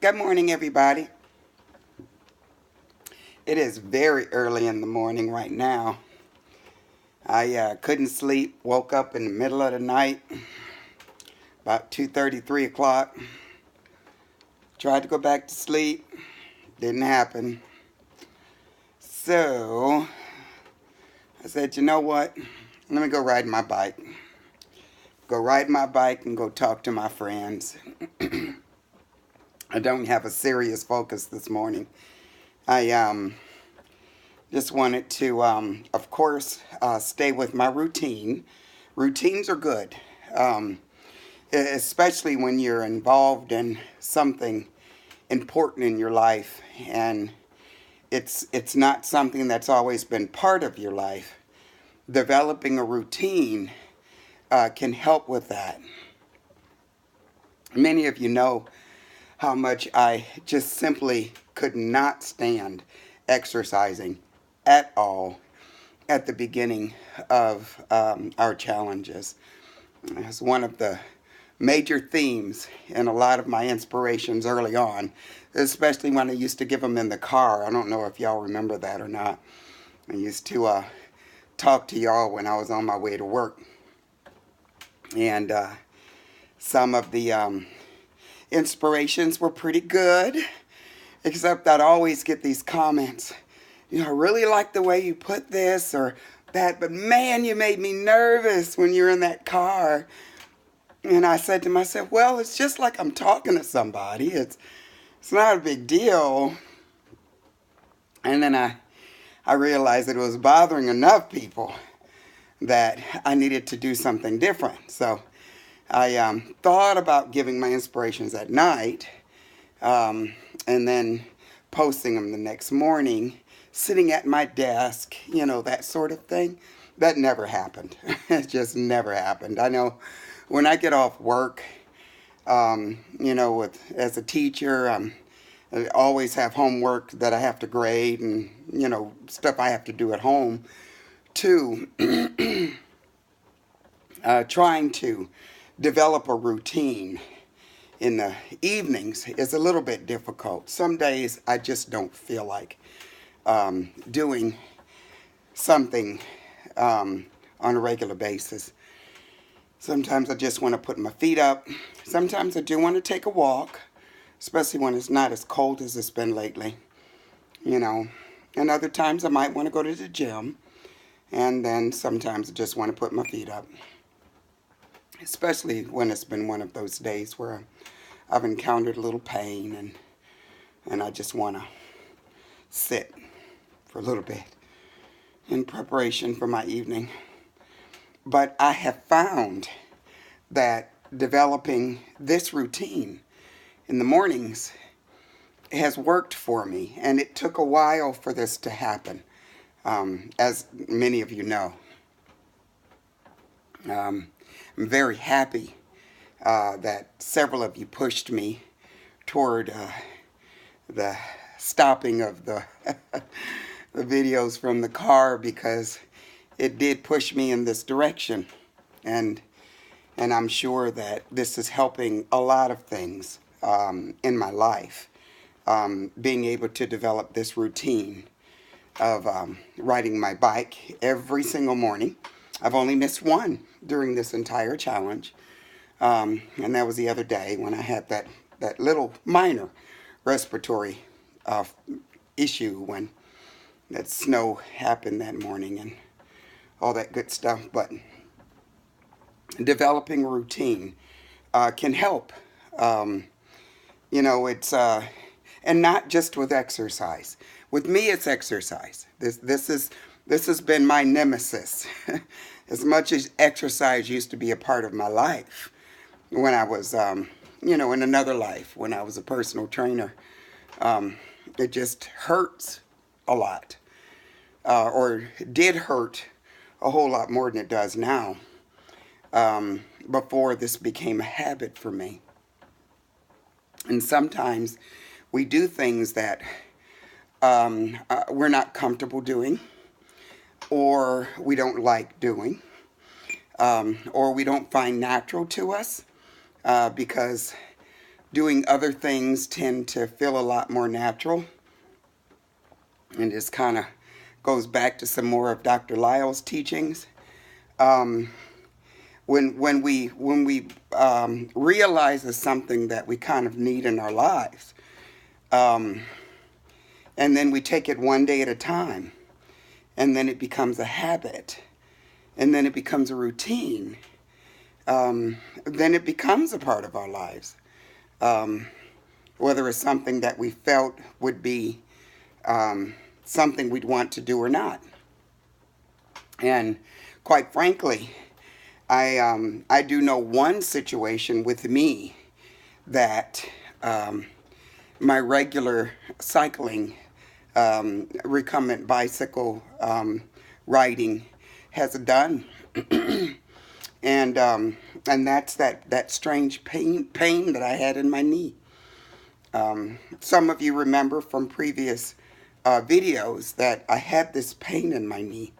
Good morning, everybody. It is very early in the morning right now. I couldn't sleep, woke up in the middle of the night, about 2:30, 3 o'clock. Tried to go back to sleep, didn't happen. So I said, you know what? Let me go ride my bike. Go ride my bike and go talk to my friends. I don't have a serious focus this morning. I just wanted to, of course, stay with my routine. Routines are good, especially when you're involved in something important in your life, and it's not something that's always been part of your life. Developing a routine can help with that. Many of you know how much I just simply could not stand exercising at all at the beginning of our challenges. It's one of the major themes in a lot of my inspirations early on, especially when I used to give them in the car. I don't know if y'all remember that or not. I used to talk to y'all when I was on my way to work. And some of the inspirations were pretty good, except I'd always get these comments. I really like the way you put this or that, but man, you made me nervous when you're in that car. And I said to myself, well, it's just like I'm talking to somebody. It's not a big deal. And then I realized that it was bothering enough people that I needed to do something different. So I thought about giving my inspirations at night and then posting them the next morning, sitting at my desk, that sort of thing. That never happened. It just never happened. I know when I get off work, as a teacher, I always have homework that I have to grade and, stuff I have to do at home too. Trying to develop a routine in the evenings is a little bit difficult. Some days I just don't feel like doing something on a regular basis. Sometimes I just want to put my feet up. Sometimes I do want to take a walk, especially when it's not as cold as it's been lately, And other times I might want to go to the gym. And then sometimes I just want to put my feet up, especially when it's been one of those days where I've encountered a little pain and I just want to sit for a little bit in preparation for my evening. But I have found that developing this routine in the mornings has worked for me, and it took a while for this to happen, as many of you know. I'm very happy that several of you pushed me toward the stopping of the the videos from the car, because it did push me in this direction, and I'm sure that this is helping a lot of things in my life. Being able to develop this routine of riding my bike every single morning. I've only missed one during this entire challenge, and that was the other day when I had that little minor respiratory issue when that snow happened that morning and all that good stuff. But developing a routine can help. It's and not just with exercise. With me, it's exercise. This has been my nemesis. As much as exercise used to be a part of my life when I was, in another life, when I was a personal trainer, it just hurts a lot, or did hurt a whole lot more than it does now, before this became a habit for me. And sometimes we do things that we're not comfortable doing, or we don't like doing, or we don't find natural to us, because doing other things tend to feel a lot more natural. And this kind of goes back to some more of Dr. Lyle's teachings. Um, when we realize it's something that we kind of need in our lives, um, and then we take it one day at a time, and then it becomes a habit, and then it becomes a routine, then it becomes a part of our lives. Um, Whether it's something that we felt would be something we'd want to do or not. And quite frankly, I do know one situation with me that my regular cycling, recumbent bicycle riding has done. And that's that strange pain that I had in my knee. Some of you remember from previous videos that I had this pain in my knee.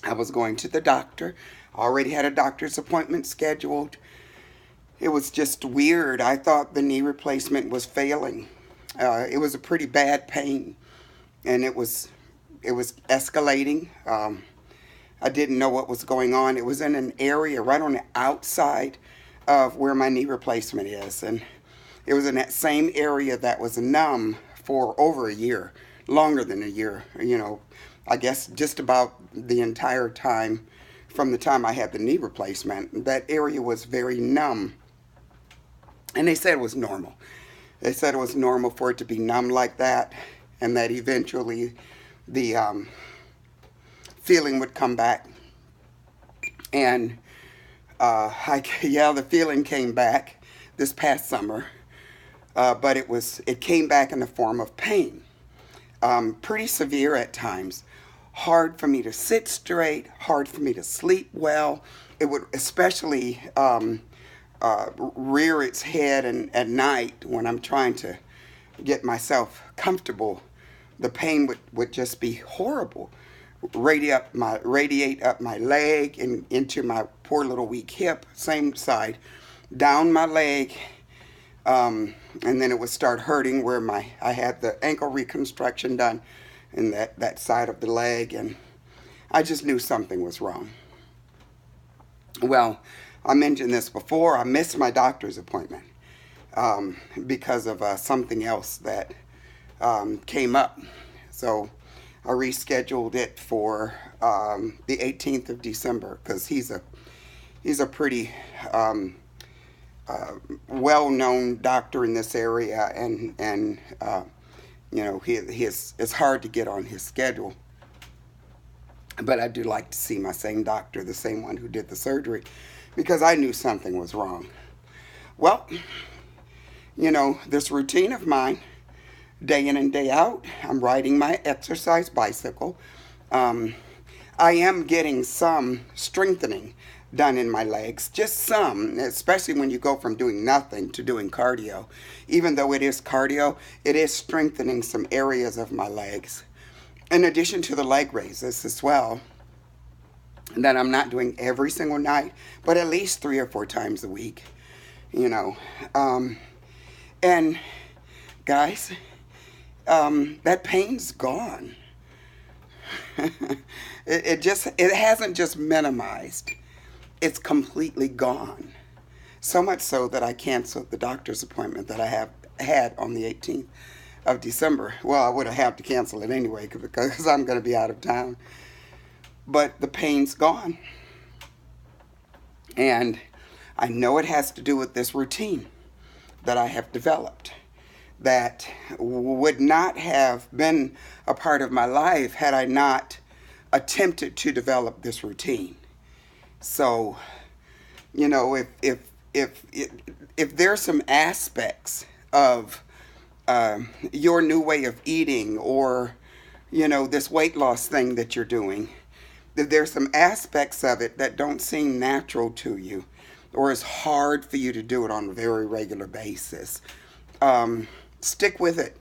I was going to the doctor. I already had a doctor's appointment scheduled. It was just weird. I thought the knee replacement was failing. It was a pretty bad pain, and it was escalating. I didn't know what was going on. It was in an area right on the outside of where my knee replacement is, and it was in that same area that was numb for over a year, longer than a year. I guess just about the entire time from the time I had the knee replacement, that area was very numb. And they said it was normal. They said it was normal for it to be numb like that, and that eventually the feeling would come back. And the feeling came back this past summer, but it came back in the form of pain. Pretty severe at times. Hard for me to sit straight, hard for me to sleep well. It would especially rear its head at night when I'm trying to get myself comfortable. The pain would just be horrible. Radiate up my leg and into my poor little weak hip, same side, down my leg, and then it would start hurting where I had the ankle reconstruction done in that side of the leg, and I just knew something was wrong. Well, I mentioned this before. I missed my doctor's appointment because of something else that came up. So I rescheduled it for the 18th of December because he's a pretty well-known doctor in this area, and it's hard to get on his schedule. But I do like to see my same doctor, the same one who did the surgery, because I knew something was wrong. Well, this routine of mine, day in and day out, I'm riding my exercise bicycle. I am getting some strengthening done in my legs, just some, especially when you go from doing nothing to doing cardio. Even though it is cardio, it is strengthening some areas of my legs. In addition to the leg raises as well, that I'm not doing every single night, but at least 3 or 4 times a week, and guys, that pain's gone. It hasn't just minimized. It's completely gone. So much so that I canceled the doctor's appointment that I had on the 18th of December. Well, I would have had to cancel it anyway because I'm going to be out of town. But the pain's gone. And I know it has to do with this routine that I have developed that would not have been a part of my life had I not attempted to develop this routine. So, if there's some aspects of your new way of eating, or this weight loss thing that you're doing, there's some aspects of it that don't seem natural to you, or it's hard for you to do it on a very regular basis, stick with it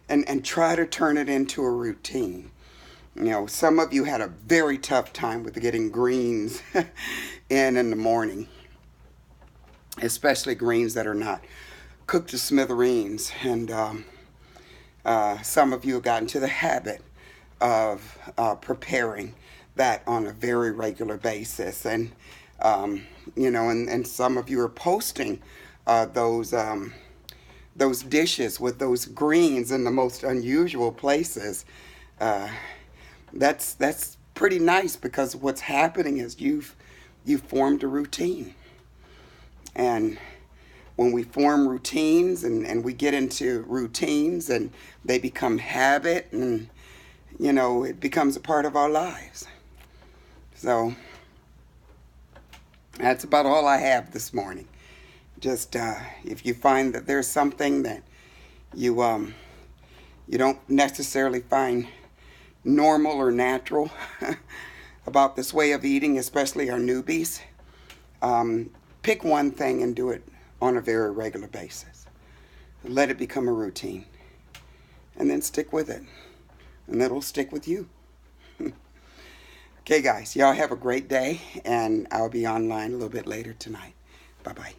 and try to turn it into a routine. Some of you had a very tough time with getting greens in the morning, especially greens that are not cooked to smithereens, and some of you have gotten to the habit of preparing that on a very regular basis, and and some of you are posting those dishes with those greens in the most unusual places. That's pretty nice, because what's happening is you've formed a routine. And when we form routines and we get into routines and they become habit, and it becomes a part of our lives. So that's about all I have this morning. Just if you find that there's something that you don't necessarily find normal or natural about this way of eating, especially our newbies, pick one thing and do it on a very regular basis. Let it become a routine, and then stick with it, and it'll stick with you. Okay, guys, y'all have a great day, and I'll be online a little bit later tonight. Bye-bye.